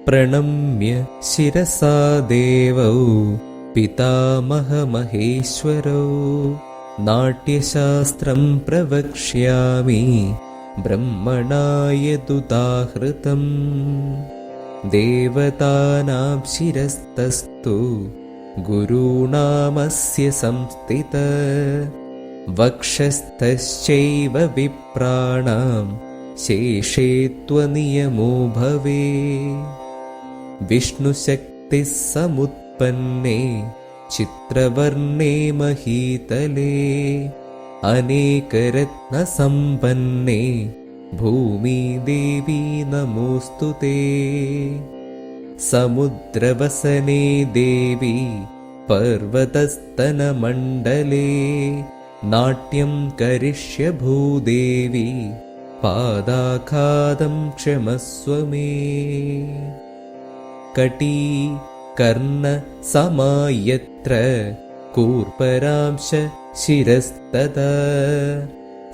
പ്രണമ്യ ശിരസാ ദേവൗ പിതാമഹമഹേശ്വരൗ നാട്യശാസ്ത്രം പ്രവക്ഷ്യാമി ബ്രഹ്മണായതുദാഹൃതം ദേവതാനാം ശിരസ്തസ്തു ഗുരുണാമസ്യ സംസ്ഥിതഃ വക്ഷസ്ഥശ്ചൈവ വിപ്രാണാം ശേഷേ ത്വനിയമോ ഭവേത്. വിഷ്ണുശക്തിഃ സമുത്പന്നേ ചിത്രവർണ്ണേ മഹീതലേ അനേകരത്നസമ്പന്നേ ഭൂമി ദേവി നമോസ്തുതേ. സമുദ്രവസനേ ദേവി പർവതസ്തനമണ്ഡലേ നാട്യം കരിഷ്യ ഭൂദേവി പാദാഘാതം ക്ഷമസ്വ മേ. കടീ കർണ സമായത്ര കൂർപ്പരാംശ ശിരസ്തദാ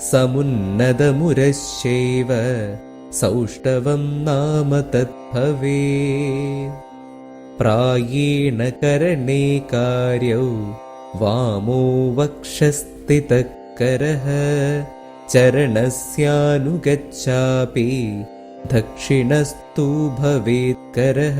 സമുന്നതമുരശ്ചൈവ സൗഷ്ഠവം നാമ തദ്ഭവേത്. പ്രായേണ കരണേ കാര്യൗ വാമോ വക്ഷസ്ഥിതഃ കരഃ ചരണസ്യാനുഗച്ഛാപി ദക്ഷിണസ്തു ഭവേത് കരഃ.